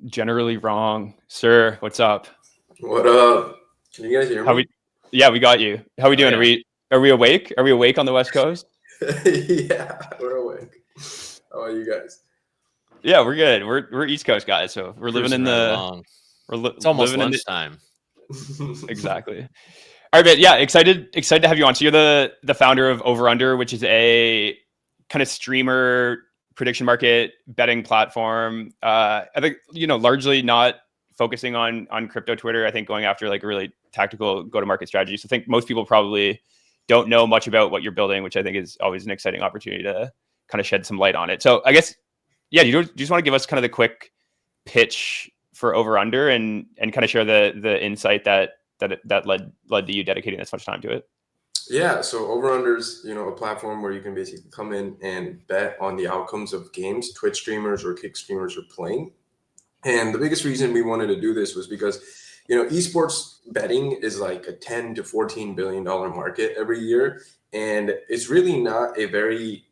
Generally wrong, sir. What's up? What up? Can you guys hear How me? we? Yeah, we got you. How we Oh doing? yeah. Are we awake? Are we awake on the West Coast? Yeah, we're awake. How are you guys? Yeah, we're good. We're East Coast guys, so we're living Cruising in right the along. we're It's almost living in the lunchtime. exactly. All right, but yeah, excited to have you on. So you're the founder of Over Under, which is a kind of streamer prediction market betting platform. I think largely not focusing on crypto Twitter. I think going after like a really tactical go to market strategy. So I think most people probably don't know much about what you're building, which I think is always an exciting opportunity to kind of shed some light on it. So I guess yeah, do you just want to give us kind of the quick pitch for Over Under and kind of share the insight that led to you dedicating this much time to it? Yeah, so Over Under's, a platform where you can basically come in and bet on the outcomes of games Twitch streamers or Kick streamers are playing. And the biggest reason we wanted to do this was because, esports betting is like a 10 to 14 billion dollar market every year, and it's really not a very,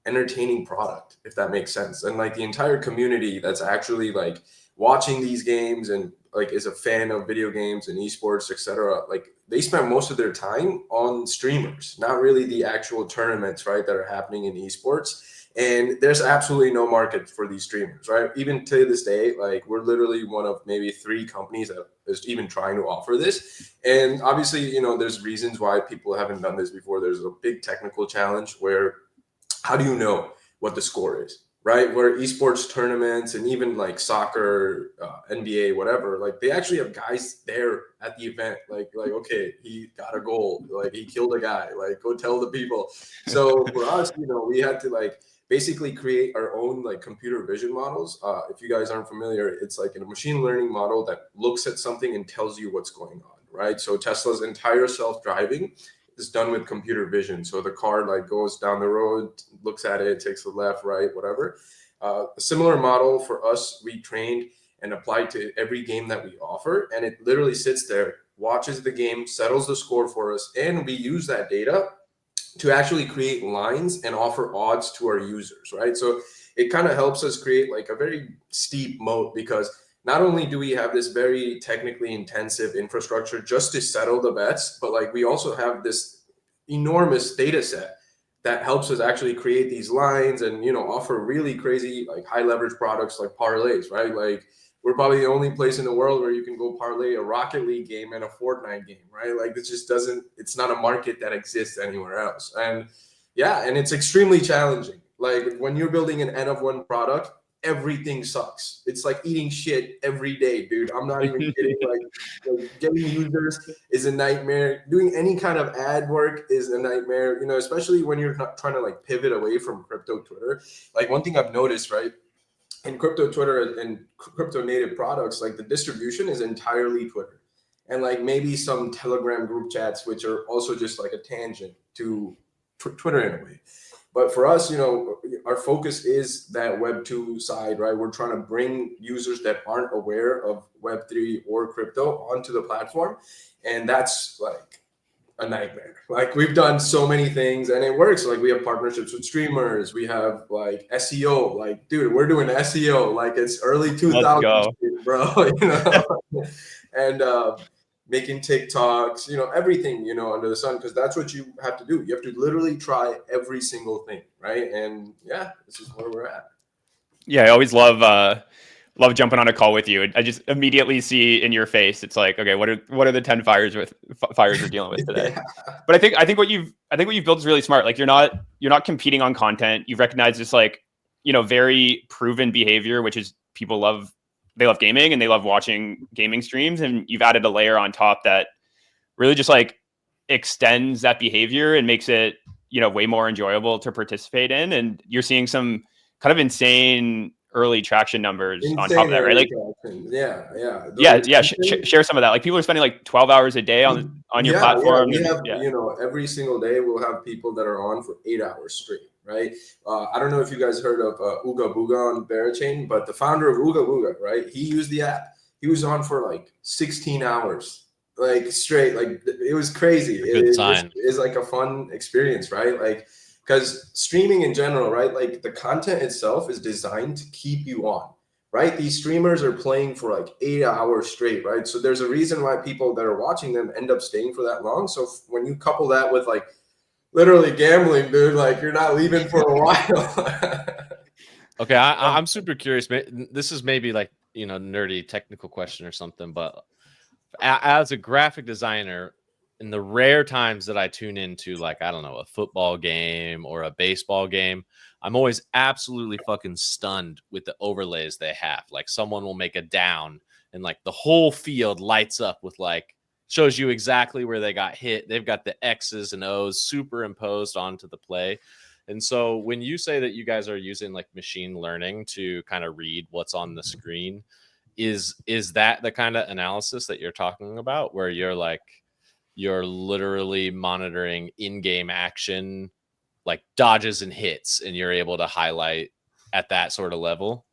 entertaining product, if that makes sense. And like the entire community that's actually like watching these games and like is a fan of video games and esports, etc., like they spend most of their time on streamers, not really the actual tournaments, right, that are happening in esports. And there's absolutely no market for these streamers, right? Even to this day, like we're literally one of maybe 3 companies that is even trying to offer this. And obviously, there's reasons why people haven't done this before. There's a big technical challenge where how do you know what the score is, right? Where esports tournaments and even like soccer, NBA, whatever, like they actually have guys there at the event, like okay, he got a goal, like he killed a guy, like go tell the people. So for us, we had to like basically create our own like computer vision models. If you guys aren't familiar, it's like a machine learning model that looks at something and tells you what's going on, right? So Tesla's entire self-driving is done with computer vision. So the car like goes down the road, looks at it, takes a left, right, whatever. A similar model for us, we trained and applied to every game that we offer, and it literally sits there, watches the game, settles the score for us, and we use that data to actually create lines and offer odds to our users, right? So it kind of helps us create like a very steep moat because not only do we have this very technically intensive infrastructure just to settle the bets, but like we also have this enormous data set that helps us actually create these lines and offer really crazy like high leverage products like parlays, right? Like we're probably the only place in the world where you can go parlay a Rocket League game and a Fortnite game, right? Like this just doesn't, it's not a market that exists anywhere else. And yeah, and it's extremely challenging. Like when you're building an N of one product, everything sucks. It's like eating shit every day, dude. I'm not even kidding. Like getting users is a nightmare. Doing any kind of ad work is a nightmare, especially when you're not trying to like pivot away from crypto Twitter. Like one thing I've noticed, right? In crypto Twitter and crypto native products, like the distribution is entirely Twitter. And like maybe some Telegram group chats, which are also just like a tangent to Twitter in a way. But for us, our focus is that Web2 side, right? We're trying to bring users that aren't aware of Web3 or crypto onto the platform. And that's like a nightmare. Like we've done so many things and it works. Like we have partnerships with streamers. We have like SEO. Like, dude, we're doing SEO. Like it's early Let's 2000s, go. bro. And making TikToks, everything, under the sun, because that's what you have to do. You have to literally try every single thing, right? And yeah, this is where we're at. Yeah, I always love jumping on a call with you. I just immediately see in your face, it's like, okay, what are the 10 fires we're dealing with today? Yeah. But I think what you've built is really smart. Like you're not competing on content. You've recognized this like, very proven behavior, which is they love gaming and they love watching gaming streams. And you've added a layer on top that really just like extends that behavior and makes it, way more enjoyable to participate in. And you're seeing some kind of insane early traction numbers on top of Insane that, right? early Like, traction. Yeah. The yeah. retention. Share some of that. Like people are spending like 12 hours a day on your Yeah. platform. We And have, yeah, every single day we'll have people that are on for 8 hours straight, right? I don't know if you guys heard of Ooga Booga on Barachain, but the founder of Ooga Booga, right? He used the app. He was on for like 16 hours, like straight. Like it was crazy. A good It's sign. like a fun experience, right? Like because streaming in general, right? Like the content itself is designed to keep you on, right? These streamers are playing for like 8 hours straight, right? So there's a reason why people that are watching them end up staying for that long. So when you couple that with like literally gambling, dude, like you're not leaving for a while. Okay, I'm super curious. This is maybe like, nerdy technical question or something, but as a graphic designer, in the rare times that I tune into, like, I don't know, a football game or a baseball game, I'm always absolutely fucking stunned with the overlays they have. Like, someone will make a down and like the whole field lights up with like, shows you exactly where they got hit. They've got the X's and O's superimposed onto the play. And so when you say that you guys are using like machine learning to kind of read what's on the screen, is that the kind of analysis that you're talking about, where you're literally monitoring in-game action, like dodges and hits, and you're able to highlight at that sort of level?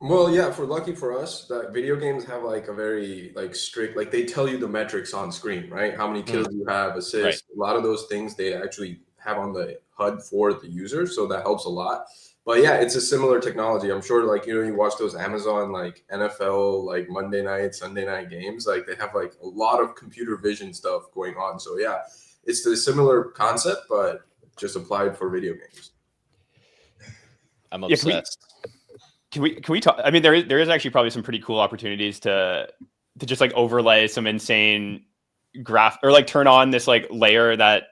Well, yeah, lucky for us, that video games have like a very like strict, like they tell you the metrics on screen, right? How many kills you have, assists, a lot of those things they actually have on the HUD for the user, so that helps a lot. But yeah, it's a similar technology. I'm sure, like, you watch those Amazon like NFL like Monday night, Sunday night games, like they have like a lot of computer vision stuff going on. So yeah, it's the similar concept, but just applied for video games. I'm obsessed. Can we talk? I mean, there is actually probably some pretty cool opportunities to just like overlay some insane graph, or like turn on this like layer that,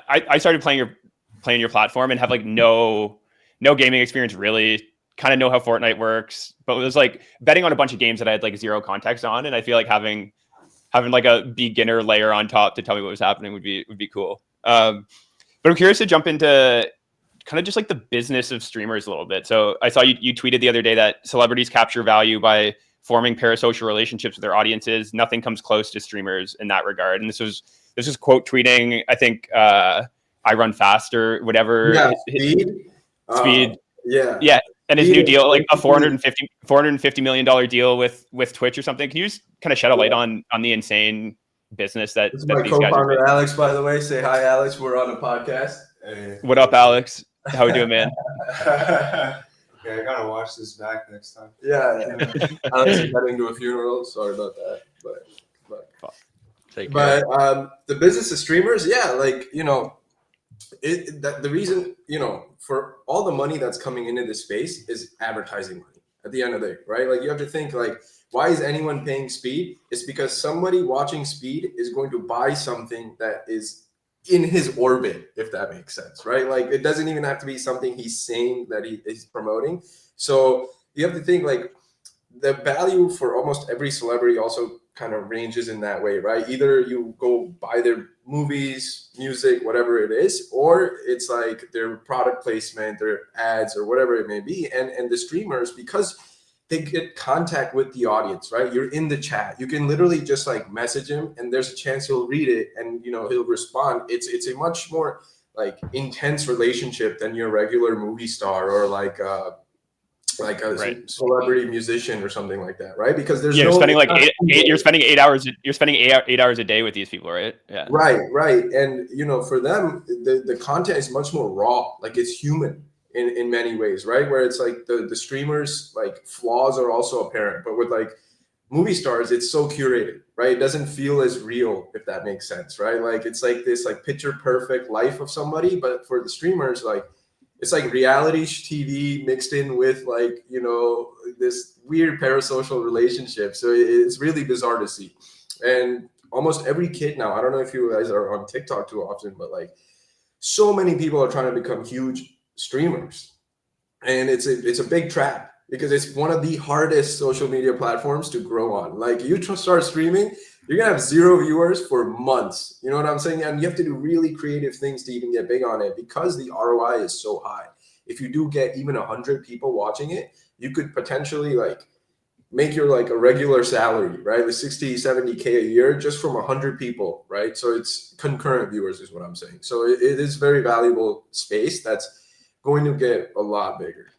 I started playing your platform and have like no gaming experience, really kind of know how Fortnite works, but it was like betting on a bunch of games that I had like zero context on. And I feel like having like a beginner layer on top to tell me what was happening would be cool. But I'm curious to jump into kind of just like the business of streamers a little bit. So I saw you tweeted the other day that celebrities capture value by forming parasocial relationships with their audiences. Nothing comes close to streamers in that regard. And this was quote tweeting, I think, I run faster, whatever. Yeah, speed. Yeah. And his new deal, like a $450 million deal with Twitch or something. Can you just kind of shed a light on the insane business that my these guys are co-founder Alex, by the way? Say hi, Alex. We're on a podcast. Hey. What up, Alex? How we doing, man? Yeah, I gotta watch this back next time. Yeah. Alex is heading to a funeral. Sorry about that, the business of streamers, yeah, like the reason for all the money that's coming into this space is advertising money. At the end of the day, right? Like you have to think like, why is anyone paying Speed? It's because somebody watching Speed is going to buy something that is in his orbit, if that makes sense, right? Like it doesn't even have to be something he's saying that he is promoting. So you have to think like the value for almost every celebrity also kind of ranges in that way, right? Either you go buy their movies, music, whatever it is, or it's like their product placement, their ads, or whatever it may be. And the streamers, because they get contact with the audience, right? You're in the chat. You can literally just like message him and there's a chance he'll read it and he'll respond. It's a much more like intense relationship than your regular movie star or like a celebrity musician or something like that, right? Because there's you're spending like you're spending 8 hours a day with these people, right? Yeah. Right. And for them, the content is much more raw, like it's human in many ways, right? Where it's like the streamers like flaws are also apparent, but with like movie stars, it's so curated, right? It doesn't feel as real, if that makes sense, right? Like it's like this like picture perfect life of somebody, but for the streamers, like it's like reality TV mixed in with like, this weird parasocial relationship. So it's really bizarre to see. And almost every kid now, I don't know if you guys are on TikTok too often, but like so many people are trying to become huge streamers. And it's a big trap because it's one of the hardest social media platforms to grow on. Like you start streaming, you're gonna have 0 viewers for months. You know what I'm saying? And you have to do really creative things to even get big on it because the ROI is so high. If you do get even 100 people watching it, you could potentially like make your like a regular salary, right? Like 60, 70K a year just from 100 people, right? So it's concurrent viewers is what I'm saying. So it is very valuable space that's going to get a lot bigger.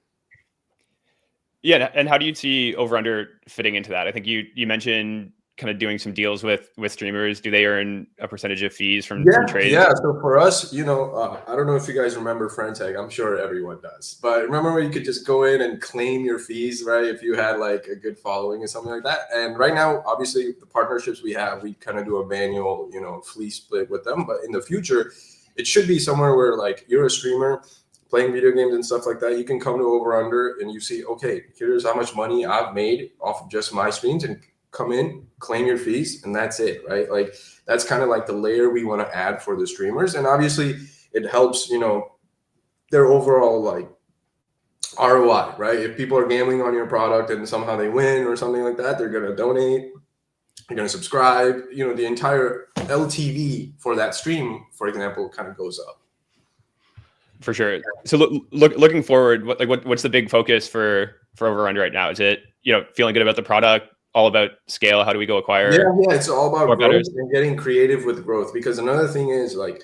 Yeah, and how do you see over under fitting into that? I think you mentioned kind of doing some deals with streamers? Do they earn a percentage of fees from trades? Yeah. So for us, you know, I don't know if you guys remember Friendtag. I'm sure everyone does. But remember where you could just go in and claim your fees, right? If you had like a good following or something like that. And right now, obviously, the partnerships we have, we kind of do a manual, you know, fee split with them. But in the future, it should be somewhere where like you're a streamer playing video games and stuff like that. You can come to Over Under and you see, okay, here's how much money I've made off of just my streams, and come in, claim your fees, and that's it, right? Like that's kind of like the layer we want to add for the streamers. And obviously it helps, you know, their overall like ROI, right? If people are gambling on your product and somehow they win or something like that, they're going to donate, they're going to subscribe, you know, the entire LTV for that stream, for example, kind of goes up. For sure. So looking forward, what's the big focus for Over Under right now? Is it, you know, feeling good about the product, all about scale? How do we go acquire? Yeah, it's all about growth bettors? and getting creative with growth. Because another thing is like,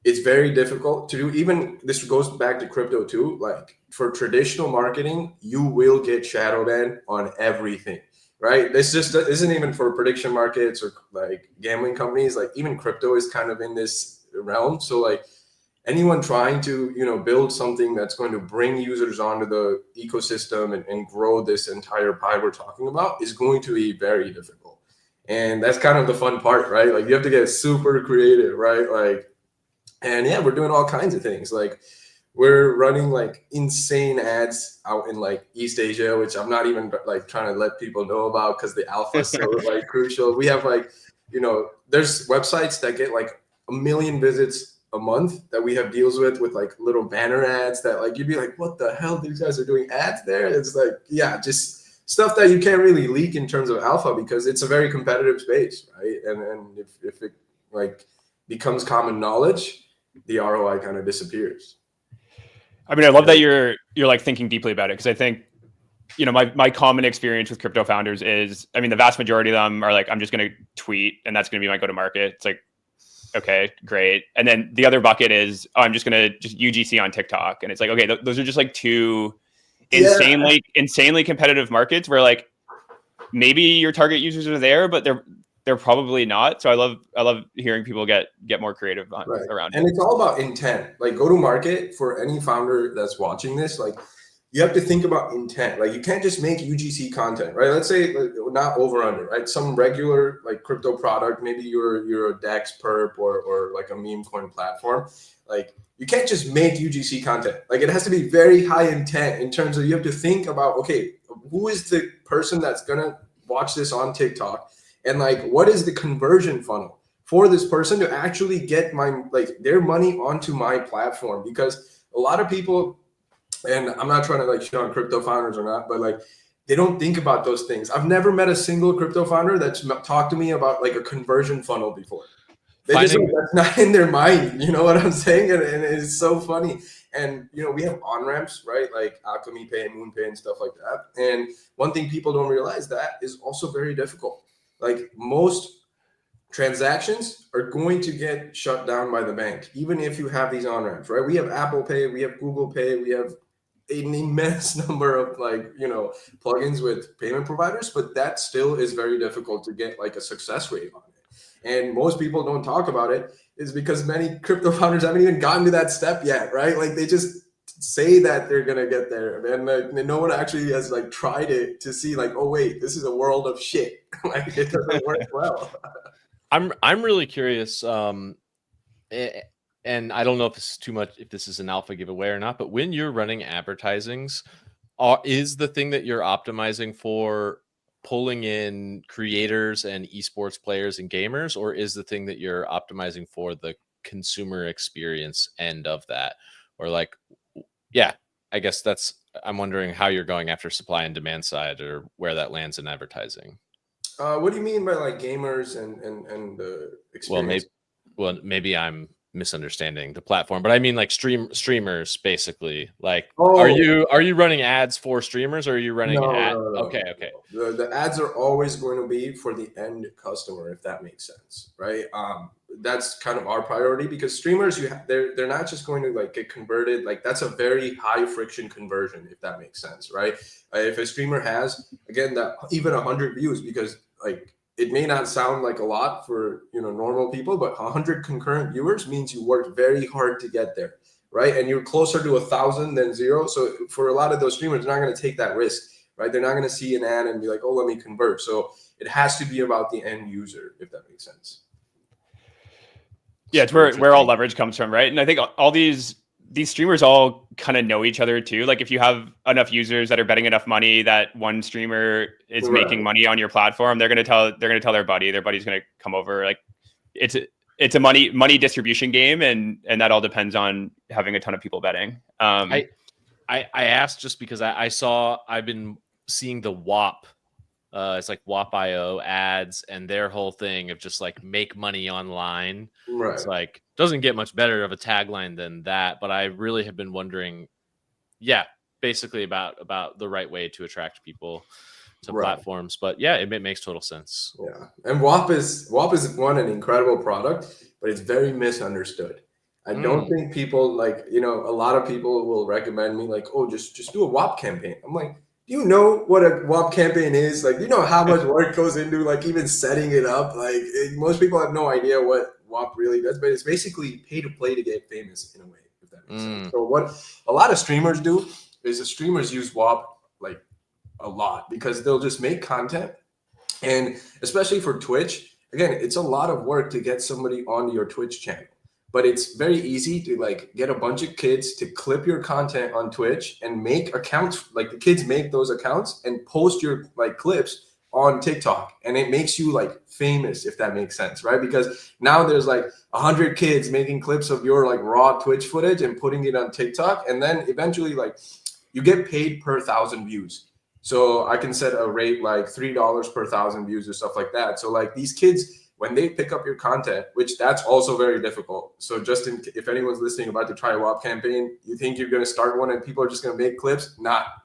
it's very difficult to do. Even this goes back to crypto too. Like for traditional marketing, you will get shadow banned on everything, right? This just isn't even for prediction markets or like gambling companies. Like even crypto is kind of in this realm. So like anyone trying to, you know, build something that's going to bring users onto the ecosystem and grow this entire pie we're talking about is going to be very difficult. And that's kind of the fun part, right? Like you have to get super creative, right? Like, and yeah, we're doing all kinds of things. Like we're running like insane ads out in like East Asia, which I'm not even like trying to let people know about because the alpha is so like crucial. We have like, you know, there's websites that get like 1 million visits a month that we have deals with like little banner ads that like you'd be like, what the hell, these guys are doing ads there? It's like, yeah, just stuff that you can't really leak in terms of alpha because it's a very competitive space, right? And if it like becomes common knowledge, the ROI kind of disappears. I mean, I love that you're like thinking deeply about it, because I think, you know, my common experience with crypto founders is, I mean, the vast majority of them are like, I'm just going to tweet and that's going to be my go-to-market. It's like, okay, great. And then the other bucket is, oh, I'm just going to just UGC on TikTok. And it's like, okay, those are just like two insanely competitive markets where like maybe your target users are there, but they're probably not. So I love hearing people get more creative around it. And it's all about intent. Like go to market for any founder that's watching this, like you have to think about intent. Like you can't just make UGC content, right? Let's say like, not Over Under, right? Some regular like crypto product, maybe you're a DEX perp or like a meme coin platform. Like you can't just make UGC content. Like it has to be very high intent in terms of you have to think about, okay, who is the person that's gonna watch this on TikTok? And like, what is the conversion funnel for this person to actually get my like their money onto my platform? Because a lot of people, and I'm not trying to like shit on crypto founders or not, but like they don't think about those things. I've never met a single crypto founder that's talked to me about like a conversion funnel before. That's not in their mind. You know what I'm saying? And it's so funny. And, you know, we have on-ramps, right? Like Alchemy Pay, MoonPay and stuff like that. And one thing people don't realize that is also very difficult. Like most transactions are going to get shut down by the bank, even if you have these on-ramps, right? We have Apple Pay, we have Google Pay, we have an immense number of like, you know, plugins with payment providers, but that still is very difficult to get like a success rate on it. And most people don't talk about it is because many crypto founders haven't even gotten to that step yet, right? Like they just say that they're gonna get there, and no one actually has like tried it to see like, oh wait, this is a world of shit. Like it doesn't work well. I'm really curious, and I don't know if this is too much, if this is an alpha giveaway or not, but when you're running advertisings, is the thing that you're optimizing for pulling in creators and esports players and gamers, or is the thing that you're optimizing for the consumer experience end of that? Or like, yeah, I guess I'm wondering how you're going after supply and demand side, or where that lands in advertising. What do you mean by like gamers and the experience? Maybe I'm misunderstanding the platform, but I mean like streamers basically. Like, Oh, are you running ads for streamers, or are you running ads? No. Okay. The ads are always going to be for the end customer, if that makes sense, right? That's kind of our priority, because streamers, they're not just going to like get converted. Like that's a very high friction conversion, if that makes sense, right? If a streamer has, again, that even 100 views, because like it may not sound like a lot for normal people, but 100 concurrent viewers means you worked very hard to get there, right? And you're closer to 1,000 than 0. So for a lot of those streamers, they're not going to take that risk, right? They're not going to see an ad and be like, oh, let me convert. So it has to be about the end user, if that makes sense. Yeah, it's where all leverage comes from, right? And I think all these streamers all kind of know each other too. Like if you have enough users that are betting enough money that one streamer is making money on your platform, they're gonna tell their buddy. Their buddy's gonna come over. Like it's a money distribution game, and that all depends on having a ton of people betting. I asked just because I've been seeing the WAP. It's like WAP.io ads and their whole thing of just like make money online. Right. It's like doesn't get much better of a tagline than that. But I really have been wondering, basically about the right way to attract people to platforms. But yeah, it makes total sense. Yeah, and WAP is an incredible product, but it's very misunderstood. I don't think people a lot of people will recommend me like, oh, just do a WAP campaign. I'm like, do you know what a WAP campaign is? Like, do you know how much work goes into like even setting it up? Like most people have no idea what WAP really does, but it's basically pay to play to get famous in a way, if that makes sense. So what a lot of streamers do is the streamers use WAP like a lot because they'll just make content. And especially for Twitch, again, it's a lot of work to get somebody on your Twitch channel. But it's very easy to like get a bunch of kids to clip your content on Twitch and make accounts. Like the kids make those accounts and post your like clips on TikTok, and it makes you like famous, if that makes sense, right? Because now there's like 100 kids making clips of your like raw Twitch footage and putting it on TikTok, and then eventually like you get paid per 1,000 views. So I can set a rate like $3 per 1,000 views or stuff like that. So like these kids, when they pick up your content, which that's also very difficult. So just if anyone's listening about to try a WAP campaign, you think you're going to start one and people are just going to make clips?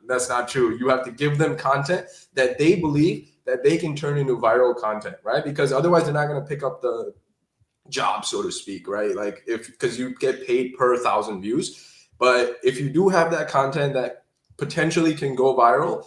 That's not true. You have to give them content that they believe that they can turn into viral content, right? Because otherwise they're not going to pick up the job, so to speak, right? Like because you get paid per 1,000 views. But if you do have that content that potentially can go viral,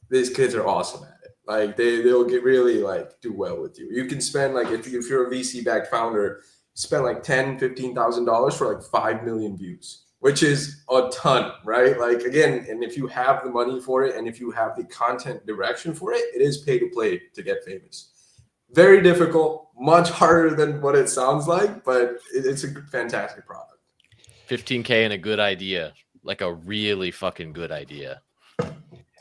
these kids are awesome at it. Like they'll get really like do well with you. You can spend like if you're a VC backed founder, spend like $10,000-$15,000 for like 5 million views, which is a ton, right? Like again, and if you have the money for it and if you have the content direction for it, it is pay to play to get famous. Very difficult, much harder than what it sounds like, but it's a fantastic product. 15K and a good idea, like a really fucking good idea.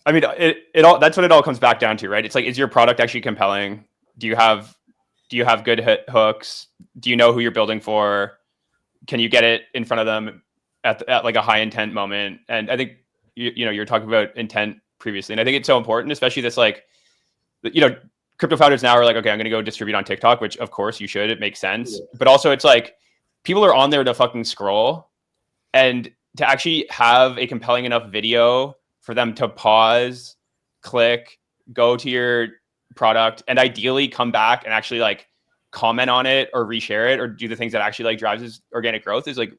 I mean, it all that's what it all comes back down to, right? It's like, is your product actually compelling? Do you have good hooks? Do you know who you're building for? Can you get it in front of them at like a high intent moment? And I think you're talking about intent previously, and I think it's so important, especially this like, crypto founders now are like, okay, I'm going to go distribute on TikTok, which of course you should. It makes sense, but also it's like people are on there to fucking scroll, and to actually have a compelling enough video for them to pause, click, go to your product, and ideally come back and actually like comment on it or reshare it or do the things that actually like drives this organic growth is like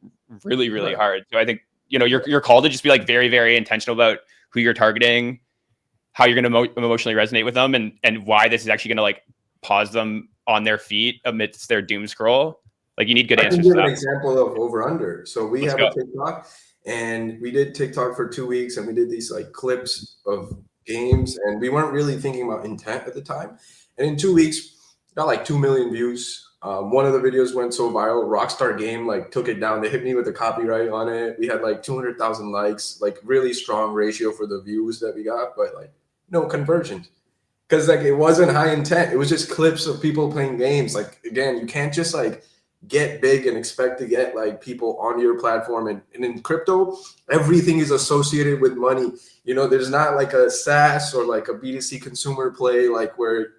really, really hard. So I think, you're called to just be like very, very intentional about who you're targeting, how you're going to emotionally resonate with them, and why this is actually going to like pause them on their feet amidst their doom scroll. Like you need good answers. I can give an example of over under. So we have a TikTok. And we did TikTok for 2 weeks, and we did these like clips of games, and we weren't really thinking about intent at the time. And in 2 weeks, got like 2 million views. One of the videos went so viral. Rockstar Game like took it down. They hit me with the copyright on it. We had like 200,000 likes, like really strong ratio for the views that we got, but like no conversions because like it wasn't high intent. It was just clips of people playing games. Like again, you can't just like get big and expect to get like people on your platform. And in crypto, everything is associated with money. There's not like a SaaS or like a B2C consumer play, like where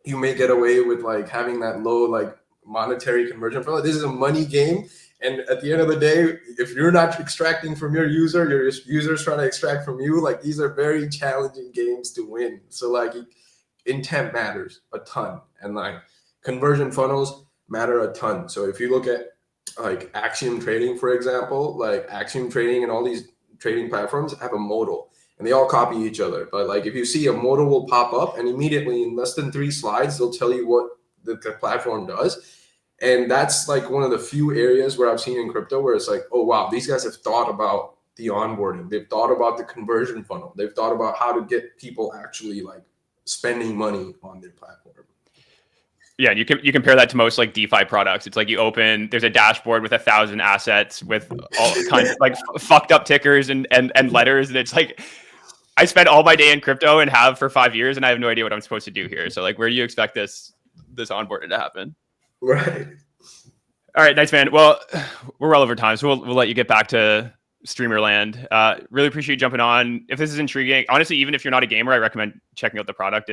you may get away with like having that low like monetary conversion. This is a money game. And at the end of the day, if you're not extracting from your user's trying to extract from you, like these are very challenging games to win. So like intent matters a ton, and like conversion funnels matter a ton. So if you look at like Axiom Trading, for example, like Axiom Trading and all these trading platforms have a modal. and they all copy each other. But like if you see a modal will pop up, and immediately in less than 3 slides, they'll tell you what the platform does. And that's like one of the few areas where I've seen in crypto where it's like, oh wow, these guys have thought about the onboarding. They've thought about the conversion funnel. They've thought about how to get people actually like spending money on their platform. Yeah, you compare that to most like DeFi products. It's like you open, there's a dashboard with 1,000 assets with all kinds of like fucked up tickers and letters, and it's like I spent all my day in crypto and have for 5 years, and I have no idea what I'm supposed to do here. So like, where do you expect this onboarding to happen? Right. All right, nice, man. Well, we're well over time, so we'll let you get back to streamer land. Really appreciate you jumping on. If this is intriguing, honestly, even if you're not a gamer, I recommend checking out the product.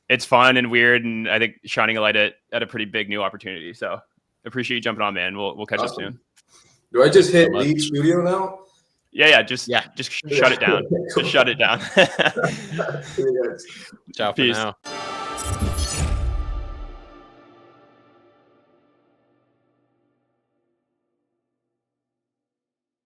It's fun and weird, and I think shining a light at a pretty big new opportunity. So appreciate you jumping on, man. We'll catch up soon. Do I just hit leave studio now? Yeah. Just shut it down. Just shut it down. Ciao for Peace. now.